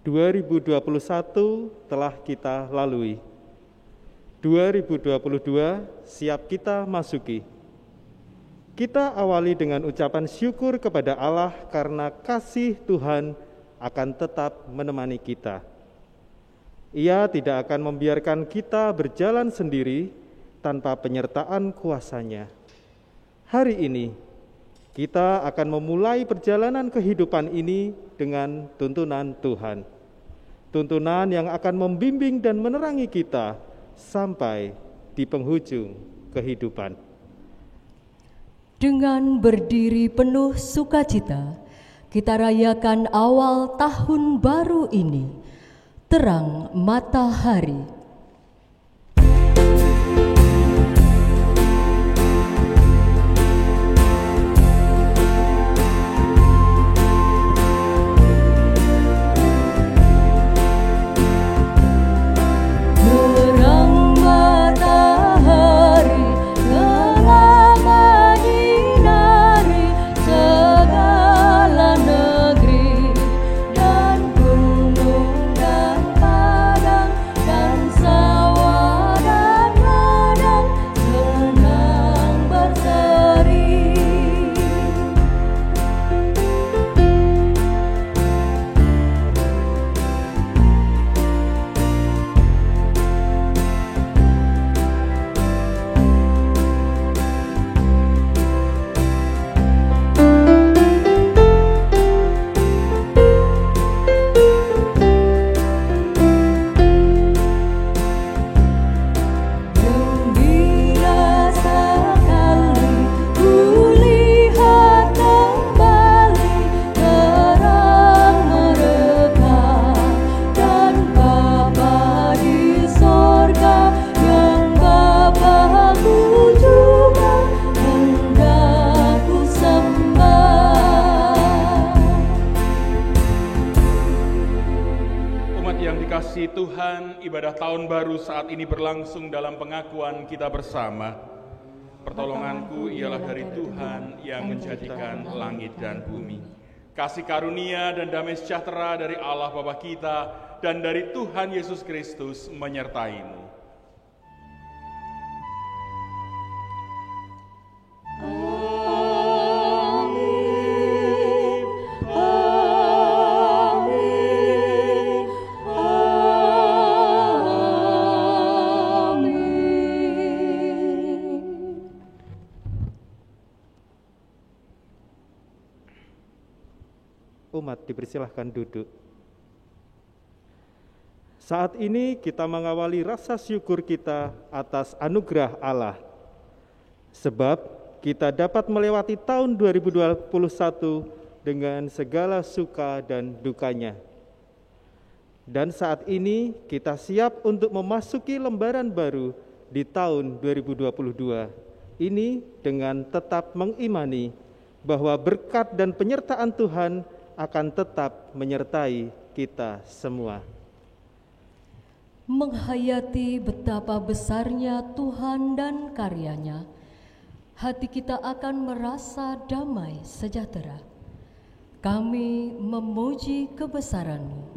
2021 telah kita lalui. 2022 siap kita masuki. Kita awali dengan ucapan syukur kepada Allah karena kasih Tuhan akan tetap menemani kita. Ia tidak akan membiarkan kita berjalan sendiri tanpa penyertaan kuasa-Nya. Hari ini, kita akan memulai perjalanan kehidupan ini dengan tuntunan Tuhan. Tuntunan yang akan membimbing dan menerangi kita sampai di penghujung kehidupan. Dengan berdiri penuh sukacita, kita rayakan awal tahun baru ini, terang matahari. Tuhan, ibadah tahun baru saat ini berlangsung dalam pengakuan kita bersama. Pertolonganku ialah dari Tuhan yang menjadikan langit dan bumi. Kasih karunia dan damai sejahtera dari Allah Bapa kita dan dari Tuhan Yesus Kristus menyertaimu. Umat dipersilahkan duduk. Saat ini kita mengawali rasa syukur kita atas anugerah Allah. Sebab kita dapat melewati tahun 2021 dengan segala suka dan dukanya. Dan saat ini kita siap untuk memasuki lembaran baru di tahun 2022. Ini dengan tetap mengimani bahwa berkat dan penyertaan Tuhan akan tetap menyertai kita semua. Menghayati betapa besarnya Tuhan dan karyanya, hati kita akan merasa damai sejahtera. Kami memuji kebesaran-Mu.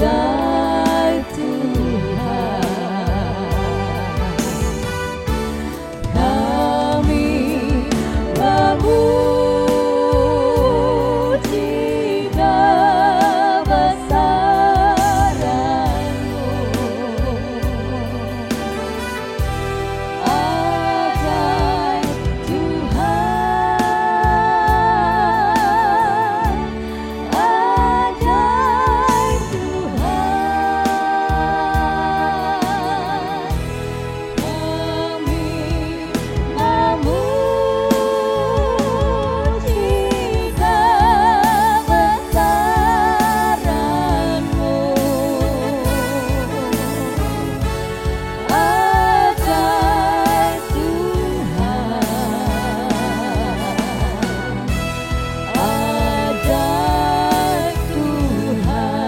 ajaib Tuhan. Kami memuji kebesaran-Mu. Ajaib Tuhan, ajaib Tuhan. Kami memuji kebesaran-Mu. Ajaib Tuhan, ajaib Tuhan.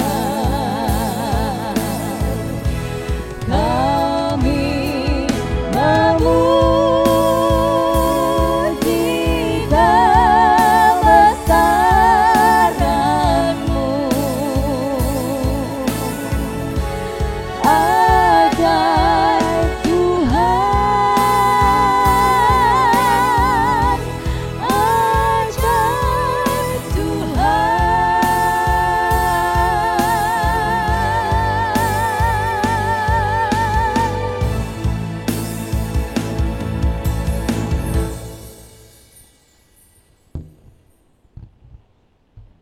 Kami memuji kebesaran-Mu. Ajaib Tuhan, ajaib Tuhan.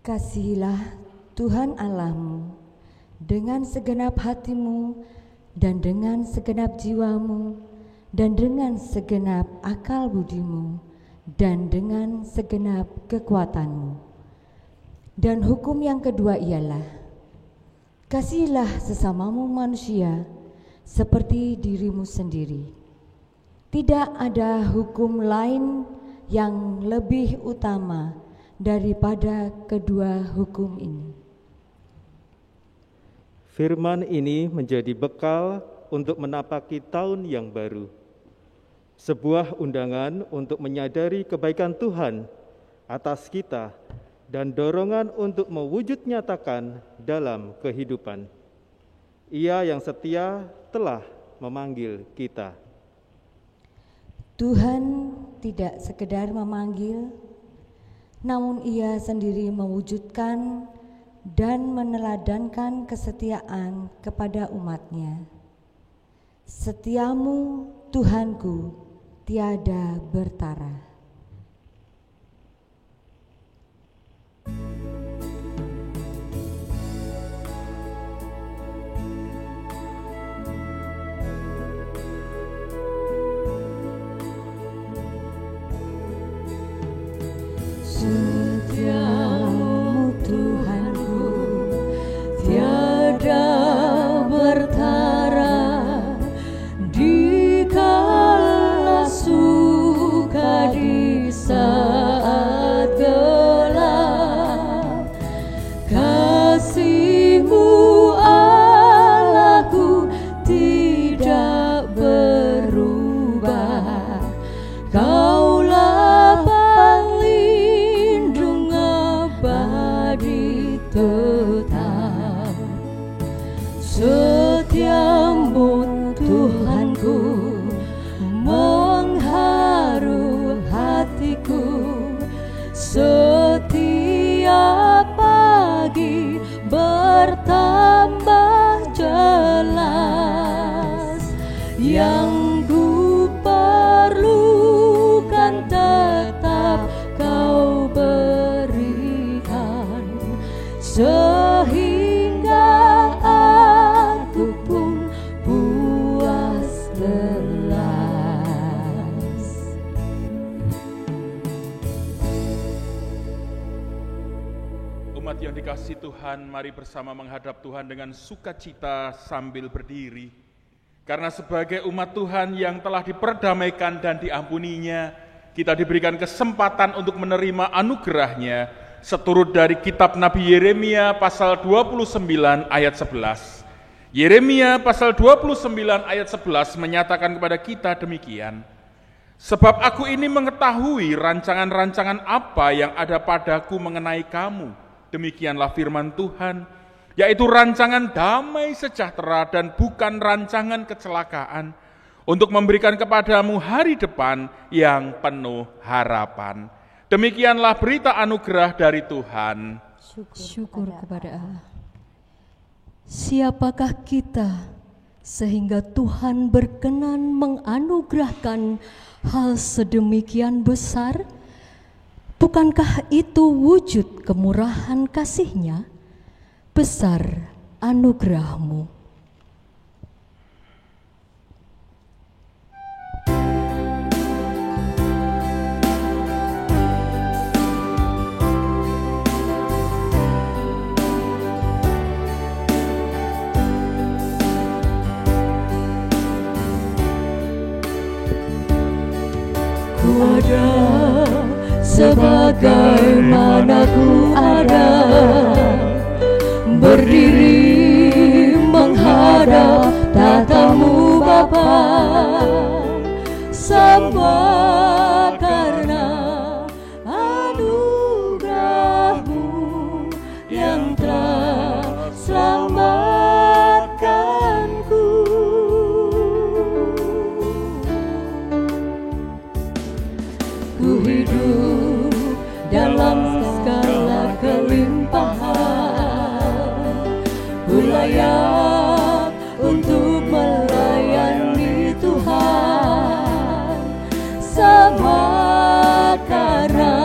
Kasihilah Tuhan Allahmu dengan segenap hatimu dan dengan segenap jiwamu dan dengan segenap akal budimu dan dengan segenap kekuatanmu. Dan hukum yang kedua ialah, kasihilah sesamamu manusia seperti dirimu sendiri. Tidak ada hukum lain yang lebih utama daripada kedua hukum ini. Firman ini menjadi bekal untuk menapaki tahun yang baru. Sebuah undangan untuk menyadari kebaikan Tuhan atas kita dan dorongan untuk mewujud nyatakan dalam kehidupan. Ia yang setia telah memanggil kita. Tuhan tidak sekedar memanggil, namun Ia sendiri mewujudkan dan meneladankan kesetiaan kepada umat-Nya. Setiamu, Tuhanku, tiada bertara. Setiamu, Tuhanku, tiada bertara. Dikala suka di saat gelap, kasih-Mu Allahku tidak berubah. Kaulah pelindung abadi tetap. Setiamu, Tuhanku, mengharu hatiku. Setiap pagi bertambah jelas. Yang ku perlukan tetap Kau berikan, sehingga aku pun puas lelas. Umat yang dikasihi Tuhan, mari bersama menghadap Tuhan dengan sukacita sambil berdiri. Karena sebagai umat Tuhan yang telah diperdamaikan dan diampuninya, kita diberikan kesempatan untuk menerima anugerah-Nya seturut dari kitab Nabi Yeremia pasal 29 ayat 11. Yeremia pasal 29 ayat 11 menyatakan kepada kita demikian, sebab aku ini mengetahui rancangan-rancangan apa yang ada padaku mengenai kamu, demikianlah firman Tuhan, yaitu rancangan damai sejahtera dan bukan rancangan kecelakaan, untuk memberikan kepadamu hari depan yang penuh harapan. Demikianlah berita anugerah dari Tuhan. Syukur kepada Allah. Siapakah kita sehingga Tuhan berkenan menganugerahkan hal sedemikian besar? Bukankah itu wujud kemurahan kasih-Nya? Besar anugerah-Mu. Ku ada sebagaimana ku ada, berdiri menghadap tatamu Bapa, semua karena anugerah-Mu yang telah selamatkanku. Ku hidup dalam segala kelimpahan, ku layak untuk melayani Tuhan, semua karena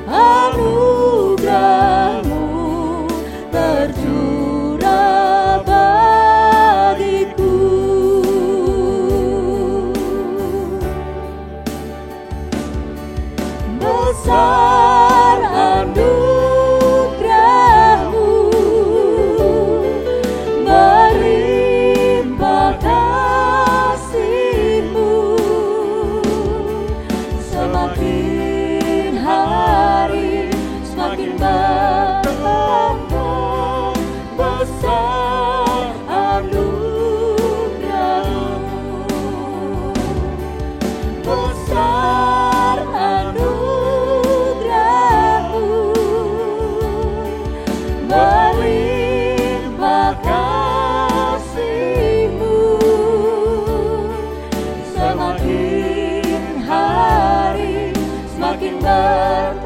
anugerah-Mu tercurah bagiku. Besar anugerah-Mu, berlimpah kasih-Mu, semakin hari semakin bertambah. Besar anugerah-Mu, besar anugerah-Mu, berlimpah kasih-Mu, semakin hari semakin bertambah.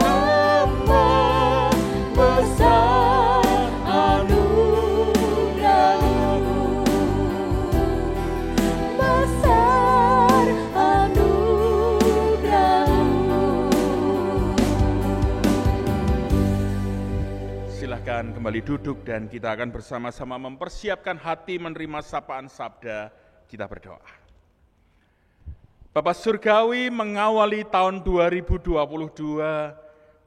Besar anugerah-Mu, besar anugerah-Mu. Silahkan kembali duduk dan kita akan bersama-sama mempersiapkan hati menerima sapaan sabda. Kita berdoa. Bapa Surgawi, mengawali tahun 2022,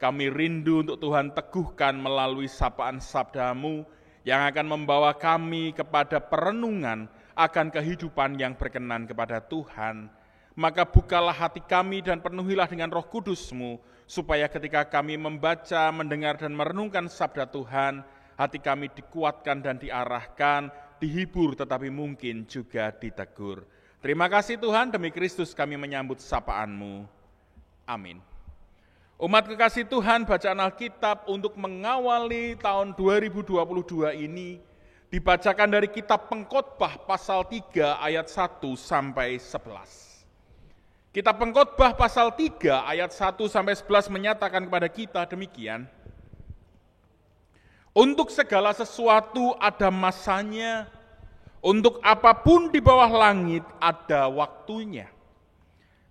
kami rindu untuk Tuhan teguhkan melalui sapaan sabda-Mu yang akan membawa kami kepada perenungan akan kehidupan yang berkenan kepada Tuhan. Maka bukalah hati kami dan penuhilah dengan Roh Kudus-Mu, supaya ketika kami membaca, mendengar dan merenungkan sabda Tuhan, hati kami dikuatkan dan diarahkan, dihibur tetapi mungkin juga ditegur. Terima kasih Tuhan, demi Kristus kami menyambut sapaan-Mu. Amin. Umat kekasih Tuhan, bacaan Alkitab untuk mengawali tahun 2022 ini dibacakan dari kitab Pengkhotbah pasal 3 ayat 1 sampai 11. Kitab Pengkhotbah pasal 3 ayat 1 sampai 11 menyatakan kepada kita demikian. Untuk segala sesuatu ada masanya, untuk apapun di bawah langit ada waktunya.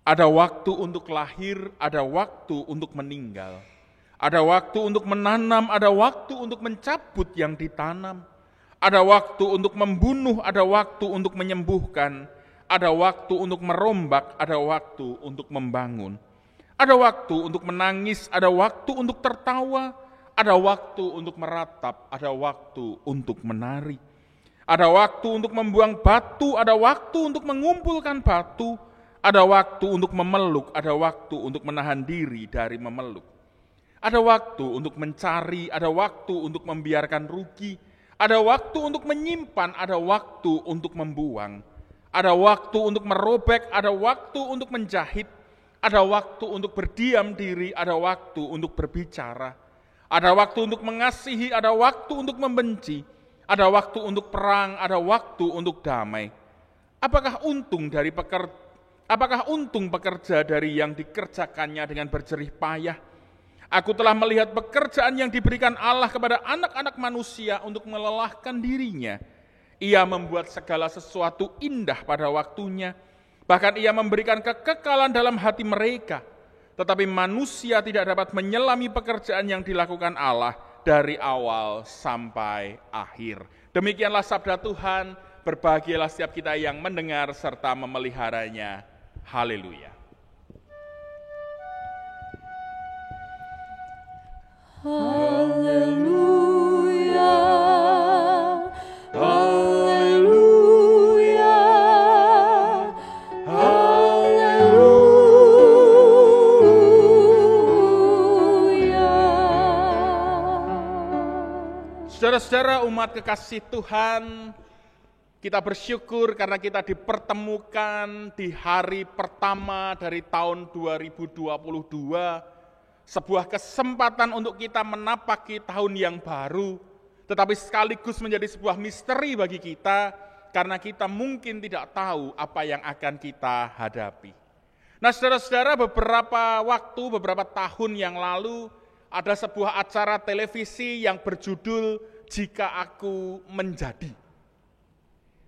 Ada waktu untuk lahir, ada waktu untuk meninggal. Ada waktu untuk menanam, ada waktu untuk mencabut yang ditanam. Ada waktu untuk membunuh, ada waktu untuk menyembuhkan. Ada waktu untuk merombak, ada waktu untuk membangun. Ada waktu untuk menangis, ada waktu untuk tertawa. Ada waktu untuk meratap, ada waktu untuk menari. Ada waktu untuk membuang batu, ada waktu untuk mengumpulkan batu. Ada waktu untuk memeluk, ada waktu untuk menahan diri dari memeluk. Ada waktu untuk mencari, ada waktu untuk membiarkan rugi. Ada waktu untuk menyimpan, ada waktu untuk membuang. Ada waktu untuk merobek, ada waktu untuk menjahit. Ada waktu untuk berdiam diri, ada waktu untuk berbicara. Ada waktu untuk mengasihi, ada waktu untuk membenci, ada waktu untuk perang, ada waktu untuk damai. Apakah untung pekerja dari yang dikerjakannya dengan berjerih payah? Aku telah melihat pekerjaan yang diberikan Allah kepada anak-anak manusia untuk melelahkan dirinya. Ia membuat segala sesuatu indah pada waktunya. Bahkan ia memberikan kekekalan dalam hati mereka. Tetapi manusia tidak dapat menyelami pekerjaan yang dilakukan Allah dari awal sampai akhir. Demikianlah sabda Tuhan, berbahagialah setiap kita yang mendengar serta memeliharanya. Haleluya. Haleluya, haleluya, haleluya. Saudara-saudara umat kekasih Tuhan, kita bersyukur karena kita dipertemukan di hari pertama dari tahun 2022, sebuah kesempatan untuk kita menapaki tahun yang baru, tetapi sekaligus menjadi sebuah misteri bagi kita, karena kita mungkin tidak tahu apa yang akan kita hadapi. Nah saudara-saudara, beberapa tahun yang lalu, ada sebuah acara televisi yang berjudul Jika Aku Menjadi.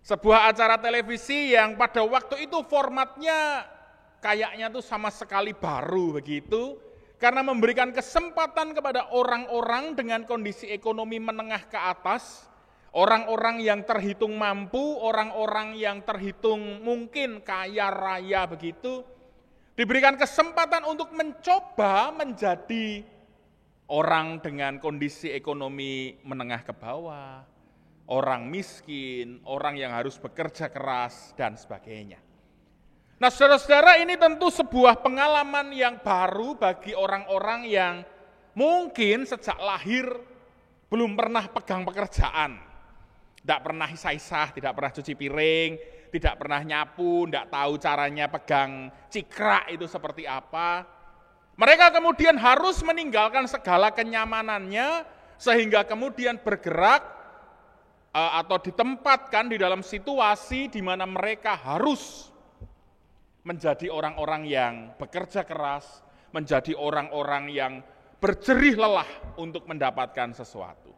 Sebuah acara televisi yang pada waktu itu formatnya kayaknya tuh sama sekali baru begitu, karena memberikan kesempatan kepada orang-orang dengan kondisi ekonomi menengah ke atas, orang-orang yang terhitung mampu, orang-orang yang terhitung mungkin kaya raya begitu, diberikan kesempatan untuk mencoba menjadi orang dengan kondisi ekonomi menengah ke bawah, orang miskin, orang yang harus bekerja keras, dan sebagainya. Nah saudara-saudara, ini tentu sebuah pengalaman yang baru bagi orang-orang yang mungkin sejak lahir belum pernah pegang pekerjaan. Tidak pernah isah-isah, tidak pernah cuci piring, tidak pernah nyapu, tidak tahu caranya pegang cikrak itu seperti apa. Mereka kemudian harus meninggalkan segala kenyamanannya sehingga kemudian bergerak atau ditempatkan di dalam situasi di mana mereka harus menjadi orang-orang yang bekerja keras, menjadi orang-orang yang berjerih lelah untuk mendapatkan sesuatu.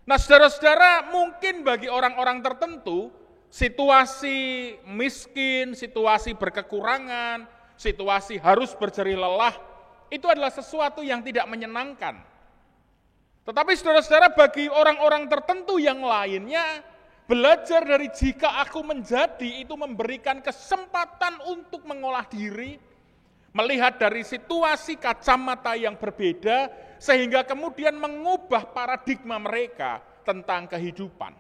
Nah saudara-saudara, mungkin bagi orang-orang tertentu, situasi miskin, situasi berkekurangan, situasi harus berjerih lelah, itu adalah sesuatu yang tidak menyenangkan. Tetapi saudara-saudara, bagi orang-orang tertentu yang lainnya, belajar dari Jika Aku Menjadi itu memberikan kesempatan untuk mengolah diri, melihat dari situasi kacamata yang berbeda, sehingga kemudian mengubah paradigma mereka tentang kehidupan.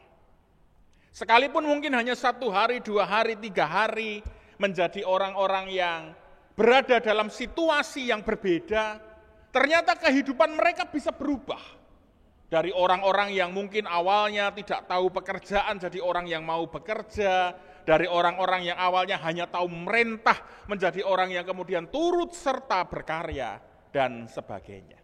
Sekalipun mungkin hanya 1 hari, 2 hari, 3 hari, menjadi orang-orang yang berada dalam situasi yang berbeda, ternyata kehidupan mereka bisa berubah. Dari orang-orang yang mungkin awalnya tidak tahu pekerjaan jadi orang yang mau bekerja, dari orang-orang yang awalnya hanya tahu merentah menjadi orang yang kemudian turut serta berkarya, dan sebagainya.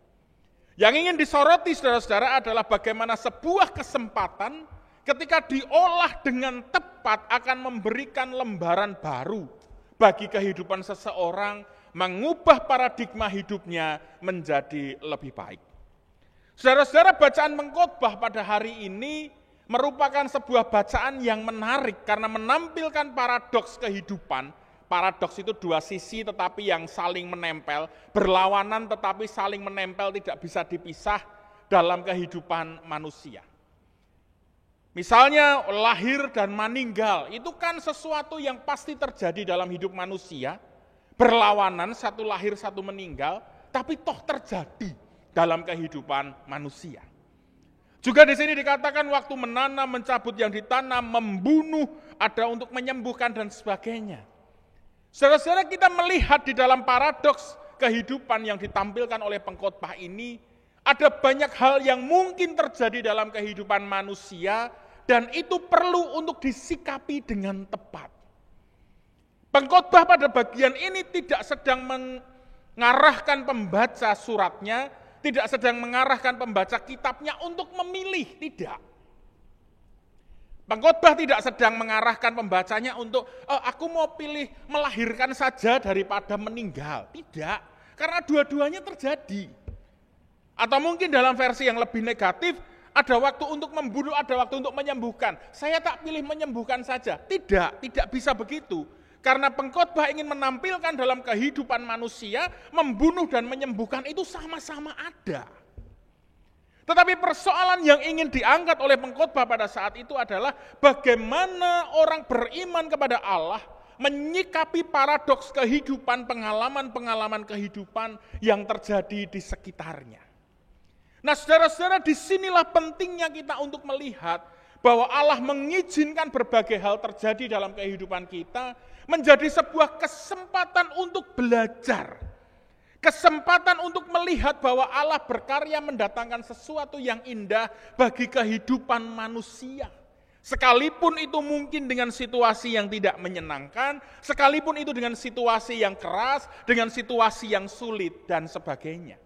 Yang ingin disoroti saudara-saudara adalah bagaimana sebuah kesempatan ketika diolah dengan tepat akan memberikan lembaran baru bagi kehidupan seseorang, mengubah paradigma hidupnya menjadi lebih baik. Saudara-saudara, bacaan pengkhotbah pada hari ini merupakan sebuah bacaan yang menarik karena menampilkan paradoks kehidupan. Paradoks itu 2 sisi tetapi yang saling menempel, berlawanan tetapi saling menempel, tidak bisa dipisah dalam kehidupan manusia. Misalnya lahir dan meninggal, itu kan sesuatu yang pasti terjadi dalam hidup manusia, berlawanan, satu lahir satu meninggal, tapi toh terjadi dalam kehidupan manusia. Juga di sini dikatakan waktu menanam, mencabut yang ditanam, membunuh, ada untuk menyembuhkan dan sebagainya. Saudara-saudara, kita melihat di dalam paradoks kehidupan yang ditampilkan oleh pengkhotbah ini, ada banyak hal yang mungkin terjadi dalam kehidupan manusia dan itu perlu untuk disikapi dengan tepat. Pengkhotbah pada bagian ini tidak sedang mengarahkan pembaca suratnya, tidak sedang mengarahkan pembaca kitabnya untuk memilih, tidak. Pengkhotbah tidak sedang mengarahkan pembacanya untuk aku mau pilih melahirkan saja daripada meninggal. Tidak, karena dua-duanya terjadi. Atau mungkin dalam versi yang lebih negatif, ada waktu untuk membunuh, ada waktu untuk menyembuhkan. Saya tak pilih menyembuhkan saja. Tidak bisa begitu. Karena pengkhotbah ingin menampilkan dalam kehidupan manusia, membunuh dan menyembuhkan itu sama-sama ada. Tetapi persoalan yang ingin diangkat oleh pengkhotbah pada saat itu adalah bagaimana orang beriman kepada Allah menyikapi paradoks kehidupan, pengalaman-pengalaman kehidupan yang terjadi di sekitarnya. Nah, saudara-saudara, disinilah pentingnya kita untuk melihat bahwa Allah mengizinkan berbagai hal terjadi dalam kehidupan kita menjadi sebuah kesempatan untuk belajar. Kesempatan untuk melihat bahwa Allah berkarya mendatangkan sesuatu yang indah bagi kehidupan manusia. Sekalipun itu mungkin dengan situasi yang tidak menyenangkan, sekalipun itu dengan situasi yang keras, dengan situasi yang sulit dan sebagainya.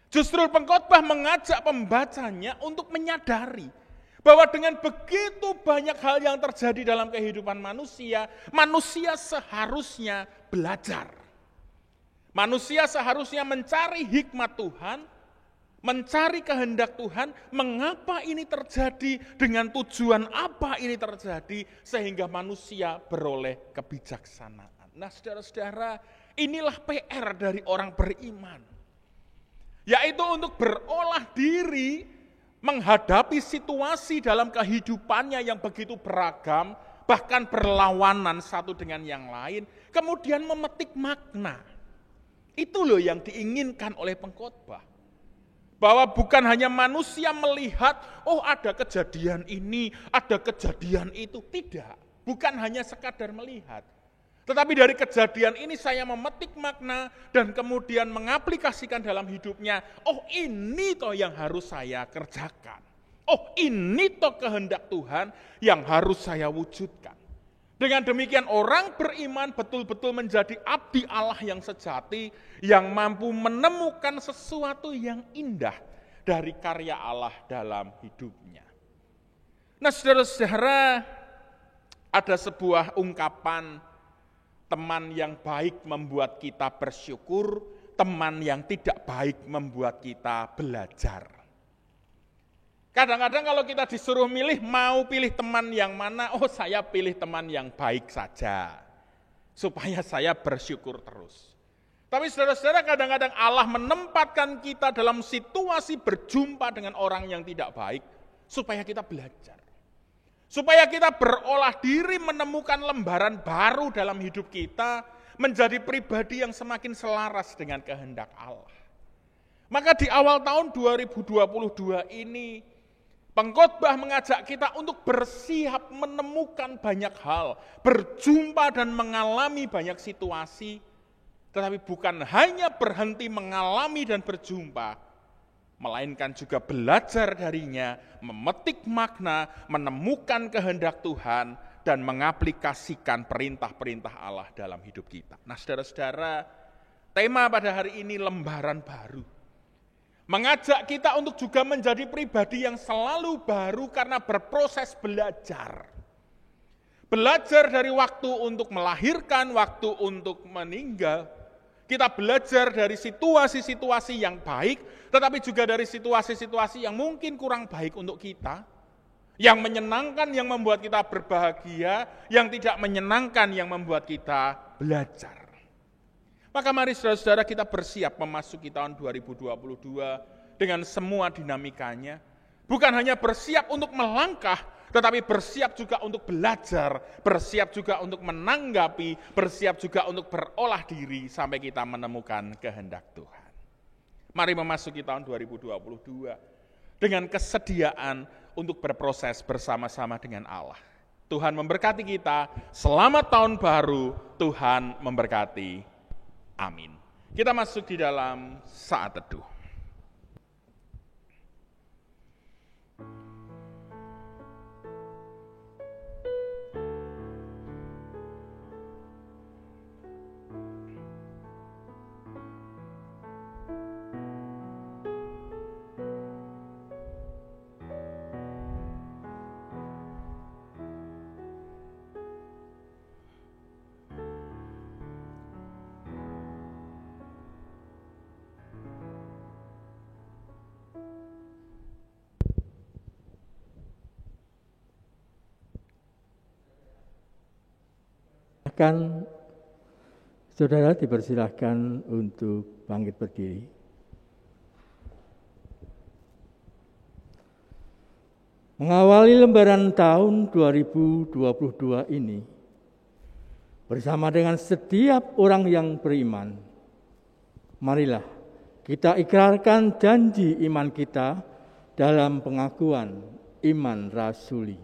Justru pengkhotbah mengajak pembacanya untuk menyadari bahwa dengan begitu banyak hal yang terjadi dalam kehidupan manusia, manusia seharusnya belajar. Manusia seharusnya mencari hikmat Tuhan, mencari kehendak Tuhan, mengapa ini terjadi, dengan tujuan apa ini terjadi, sehingga manusia beroleh kebijaksanaan. Nah, saudara-saudara, inilah PR dari orang beriman, yaitu untuk berolah diri menghadapi situasi dalam kehidupannya yang begitu beragam, bahkan berlawanan satu dengan yang lain, kemudian memetik makna. Itu loh yang diinginkan oleh pengkhotbah. Bahwa bukan hanya manusia melihat, oh ada kejadian ini, ada kejadian itu. Tidak, bukan hanya sekadar melihat. Tetapi dari kejadian ini saya memetik makna dan kemudian mengaplikasikan dalam hidupnya. Oh ini toh yang harus saya kerjakan. Oh ini toh kehendak Tuhan yang harus saya wujudkan. Dengan demikian orang beriman betul-betul menjadi abdi Allah yang sejati, yang mampu menemukan sesuatu yang indah dari karya Allah dalam hidupnya. Nah, saudara-saudara, ada sebuah ungkapan, teman yang baik membuat kita bersyukur, teman yang tidak baik membuat kita belajar. Kadang-kadang kalau kita disuruh milih, mau pilih teman yang mana? Oh, saya pilih teman yang baik saja, supaya saya bersyukur terus. Tapi saudara-saudara, kadang-kadang Allah menempatkan kita dalam situasi berjumpa dengan orang yang tidak baik, supaya kita belajar. Supaya kita berolah diri menemukan lembaran baru dalam hidup kita, menjadi pribadi yang semakin selaras dengan kehendak Allah. Maka di awal tahun 2022 ini, pengkhotbah mengajak kita untuk bersiap menemukan banyak hal, berjumpa dan mengalami banyak situasi, tetapi bukan hanya berhenti mengalami dan berjumpa, melainkan juga belajar darinya, memetik makna, menemukan kehendak Tuhan, dan mengaplikasikan perintah-perintah Allah dalam hidup kita. Nah, saudara-saudara, tema pada hari ini lembaran baru. Mengajak kita untuk juga menjadi pribadi yang selalu baru karena berproses belajar. Belajar dari waktu untuk melahirkan, waktu untuk meninggal. Kita belajar dari situasi-situasi yang baik, tetapi juga dari situasi-situasi yang mungkin kurang baik untuk kita. Yang menyenangkan, yang membuat kita berbahagia, yang tidak menyenangkan, yang membuat kita belajar. Maka mari saudara-saudara kita bersiap memasuki tahun 2022 dengan semua dinamikanya. Bukan hanya bersiap untuk melangkah, tetapi bersiap juga untuk belajar, bersiap juga untuk menanggapi, bersiap juga untuk berolah diri sampai kita menemukan kehendak Tuhan. Mari memasuki tahun 2022 dengan kesediaan untuk berproses bersama-sama dengan Allah. Tuhan memberkati kita, selamat tahun baru, Tuhan memberkati. Amin. Kita masuk di dalam saat teduh. Silahkan, saudara dipersilahkan untuk bangkit berdiri. Mengawali lembaran tahun 2022 ini, bersama dengan setiap orang yang beriman, marilah kita ikrarkan janji iman kita dalam pengakuan iman rasuli.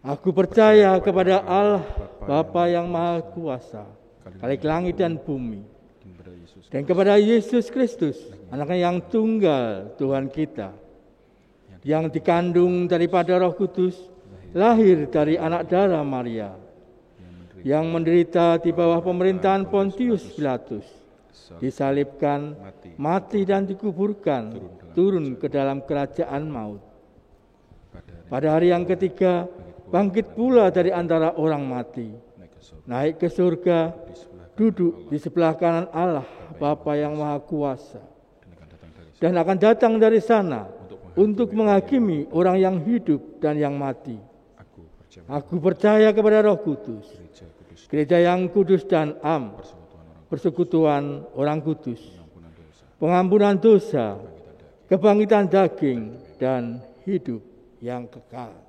Aku percaya kepada Allah Bapa yang Maha Kuasa, Khalik langit dan bumi, dan kepada Yesus Kristus, Anaknya yang tunggal Tuhan kita, yang dikandung daripada Roh Kudus, lahir dari anak darah Maria, yang menderita di bawah pemerintahan Pontius Pilatus, disalibkan, mati dan dikuburkan, turun ke dalam kerajaan maut. Pada hari yang ketiga, bangkit pula dari antara orang mati, naik ke surga, duduk di sebelah kanan Allah Bapa yang Maha Kuasa, dan akan datang dari sana untuk menghakimi orang yang hidup dan yang mati. Aku percaya kepada Roh Kudus, gereja yang kudus dan am, persekutuan orang kudus, pengampunan dosa, kebangkitan daging, dan hidup yang kekal.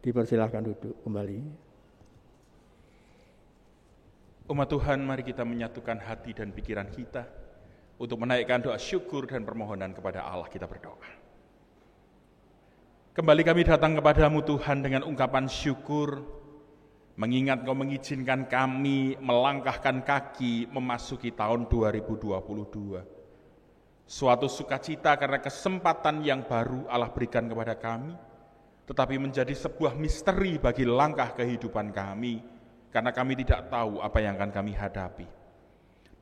Dipersilahkan duduk kembali. Umat Tuhan, mari kita menyatukan hati dan pikiran kita untuk menaikkan doa syukur dan permohonan kepada Allah. Kita berdoa. Kembali kami datang kepadamu Tuhan dengan ungkapan syukur, mengingat Kau mengizinkan kami melangkahkan kaki memasuki tahun 2022. Suatu sukacita karena kesempatan yang baru Allah berikan kepada kami, tetapi menjadi sebuah misteri bagi langkah kehidupan kami, karena kami tidak tahu apa yang akan kami hadapi.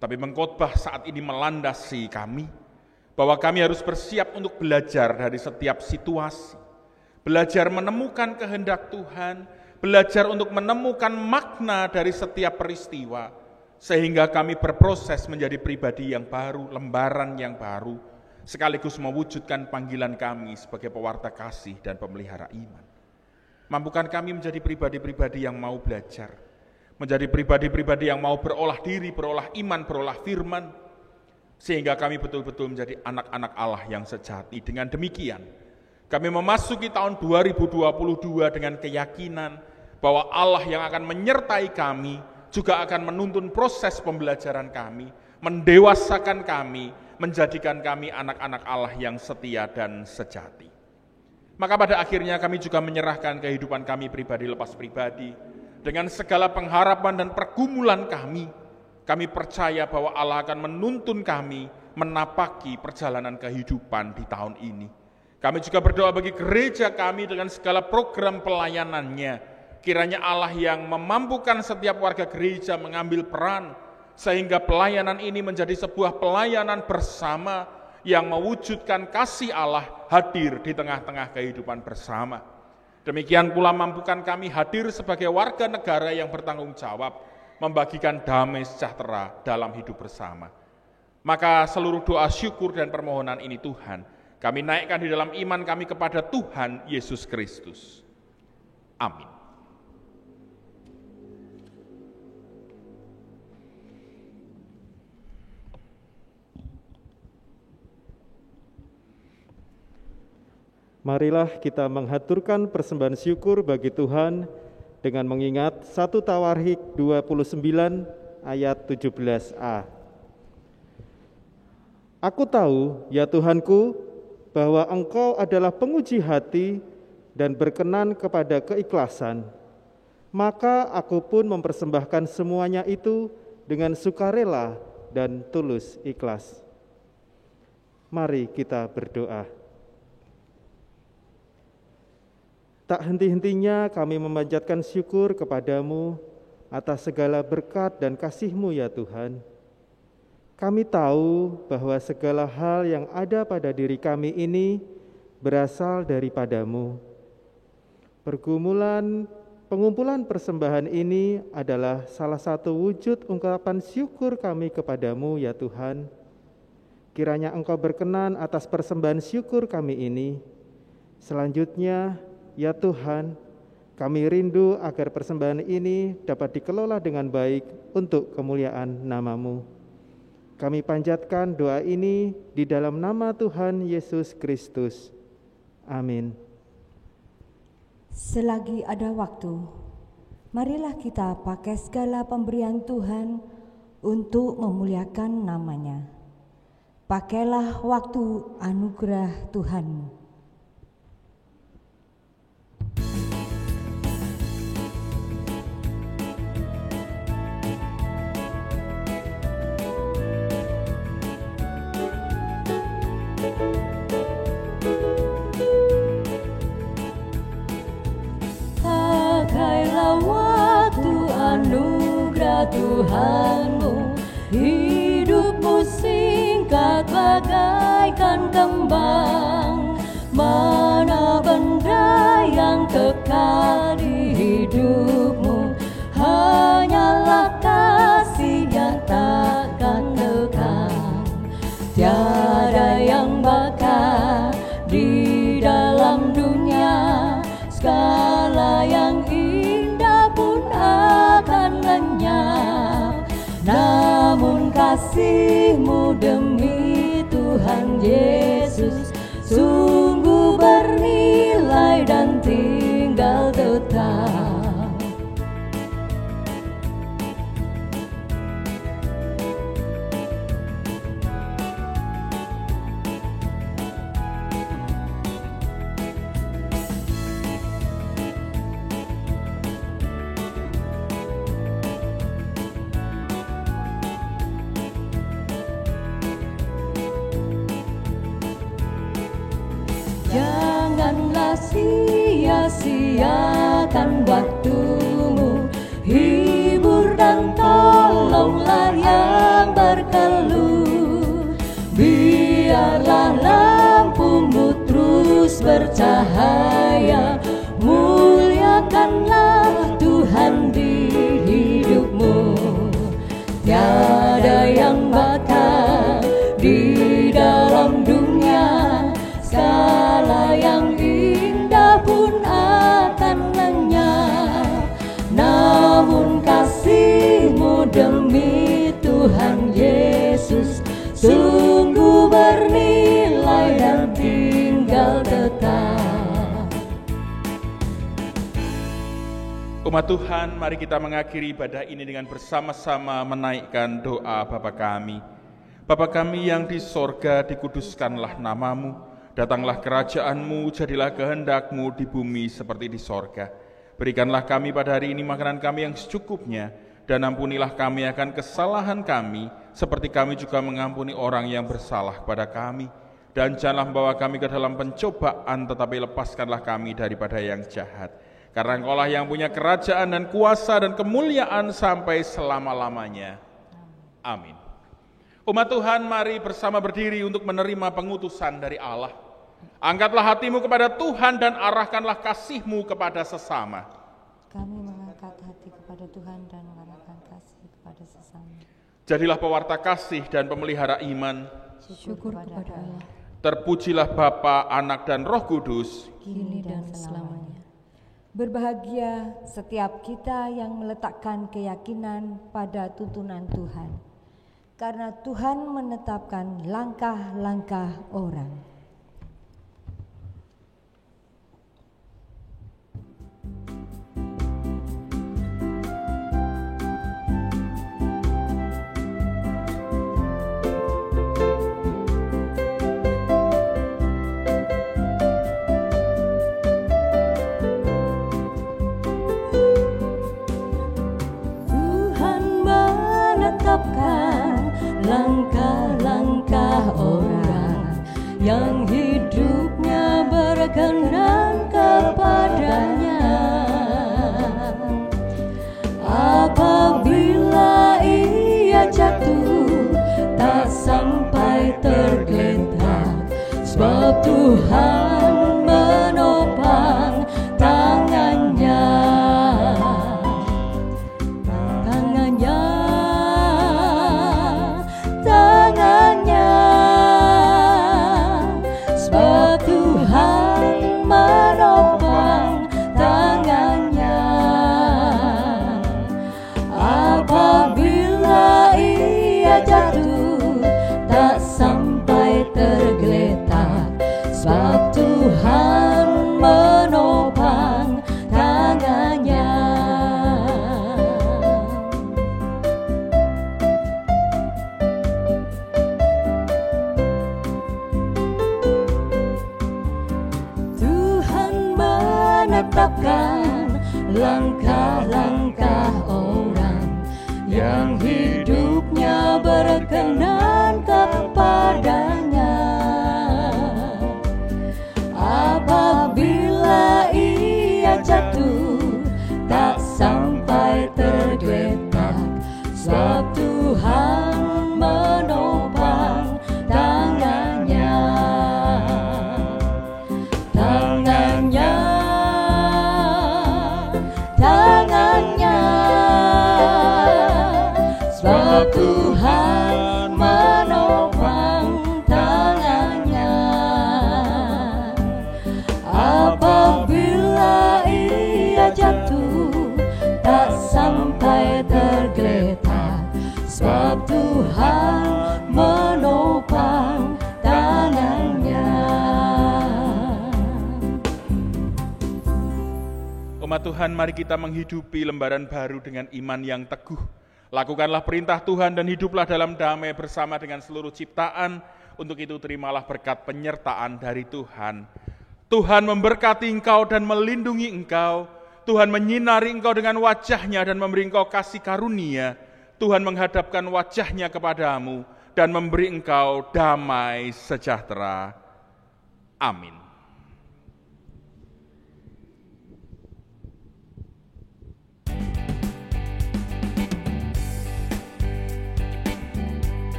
Tapi pengkhotbah saat ini melandasi kami, bahwa kami harus bersiap untuk belajar dari setiap situasi, belajar menemukan kehendak Tuhan, belajar untuk menemukan makna dari setiap peristiwa, sehingga kami berproses menjadi pribadi yang baru, lembaran yang baru, sekaligus mewujudkan panggilan kami sebagai pewarta kasih dan pemelihara iman. Mampukan kami menjadi pribadi-pribadi yang mau belajar, menjadi pribadi-pribadi yang mau berolah diri, berolah iman, berolah firman, sehingga kami betul-betul menjadi anak-anak Allah yang sejati. Dengan demikian, kami memasuki tahun 2022 dengan keyakinan bahwa Allah yang akan menyertai kami juga akan menuntun proses pembelajaran kami, mendewasakan kami, menjadikan kami anak-anak Allah yang setia dan sejati. Maka pada akhirnya kami juga menyerahkan kehidupan kami pribadi lepas pribadi, dengan segala pengharapan dan pergumulan kami percaya bahwa Allah akan menuntun kami menapaki perjalanan kehidupan di tahun ini. Kami juga berdoa bagi gereja kami dengan segala program pelayanannya. Kiranya Allah yang memampukan setiap warga gereja mengambil peran, sehingga pelayanan ini menjadi sebuah pelayanan bersama yang mewujudkan kasih Allah hadir di tengah-tengah kehidupan bersama. Demikian pula mampukan kami hadir sebagai warga negara yang bertanggung jawab, membagikan damai sejahtera dalam hidup bersama. Maka seluruh doa syukur dan permohonan ini Tuhan, kami naikkan di dalam iman kami kepada Tuhan Yesus Kristus. Amin. Marilah kita menghaturkan persembahan syukur bagi Tuhan dengan mengingat 1 Tawarikh 29 ayat 17a. Aku tahu, ya Tuhanku, bahwa Engkau adalah penguji hati dan berkenan kepada keikhlasan. Maka aku pun mempersembahkan semuanya itu dengan sukarela dan tulus ikhlas. Mari kita berdoa. Tak henti-hentinya kami memanjatkan syukur kepadamu atas segala berkat dan kasih-Mu ya Tuhan. Kami tahu bahwa segala hal yang ada pada diri kami ini berasal daripada-Mu. Pengumpulan persembahan ini adalah salah satu wujud ungkapan syukur kami kepadamu ya Tuhan. Kiranya Engkau berkenan atas persembahan syukur kami ini. Selanjutnya, ya Tuhan, Kami rindu agar persembahan ini dapat dikelola dengan baik untuk kemuliaan nama-Mu. Kami panjatkan doa ini di dalam nama Tuhan Yesus Kristus. Amin. Selagi ada waktu, marilah kita pakai segala pemberian Tuhan untuk memuliakan nama-Nya. Pakailah waktu anugerah Tuhan-Mu. Pakailah waktu anugerah Tuhan-Mu. Hidupmu singkat bagaikan kembang. Mana benda yang kekal di hidupmu? Hanyalah kasih yang takkan lekang. Tiada yang bakal di dalam dunia, segala yang indah pun akan lenyap. Namun kasih-Mu demi Tuhan Yesus sungguh bernilai dan tinggal tetap. Janganlah sia-siakan waktumu, hibur dan tolonglah yang berkeluh. Biarlah lampumu terus bercahaya, muliakanlah Tuhan di hidupmu. Tiada yang bakal di dalam dunia, segala yang indah pun akan lenyap. Namun kasih-Mu demi Tuhan Yesus sungguh bernilai dan tinggal tetap. Umat Tuhan, mari kita mengakhiri ibadah ini dengan bersama-sama menaikkan doa Bapa kami. Bapa kami yang di sorga, dikuduskanlah nama-Mu. Datanglah kerajaan-Mu, jadilah kehendak-Mu di bumi seperti di sorga. Berikanlah kami pada hari ini makanan kami yang secukupnya, dan ampunilah kami akan kesalahan kami, seperti kami juga mengampuni orang yang bersalah kepada kami. Dan janganlah membawa kami ke dalam pencobaan, tetapi lepaskanlah kami daripada yang jahat. Karena Engkau-lah yang punya kerajaan dan kuasa dan kemuliaan sampai selama-lamanya. Amin. Umat Tuhan, mari bersama berdiri untuk menerima pengutusan dari Allah. Angkatlah hatimu kepada Tuhan dan arahkanlah kasih-Mu kepada sesama. Kami mengangkat hati kepada Tuhan dan mengarahkan kasih kepada sesama. Jadilah pewarta kasih dan pemelihara iman. Syukur kepada Allah. Terpujilah Bapa, Anak, dan Roh Kudus, kini dan selamanya. Berbahagia setiap kita yang meletakkan keyakinan pada tuntunan Tuhan, karena Tuhan menetapkan langkah-langkah orang. Langkah-langkah orang yang menetapkan langkah-langkah orang yang hidupnya berkenan kepadanya. Apabila ia jatuh, tak sampai tergeletak, sebab Tuhan menopang tangannya. Tangannya, tangannya, sebab Tuhan menopang tangannya. Apabila ia jatuh, tak sampai tergeletak, sebab Tuhan menopang tangannya. Umat Tuhan, mari kita menghidupi lembaran baru dengan iman yang teguh. Lakukanlah perintah Tuhan dan hiduplah dalam damai bersama dengan seluruh ciptaan. Untuk itu terimalah berkat penyertaan dari Tuhan. Tuhan memberkati engkau dan melindungi engkau. Tuhan menyinari engkau dengan wajah-Nya dan memberi engkau kasih karunia. Tuhan menghadapkan wajah-Nya kepadamu dan memberi engkau damai sejahtera. Amin.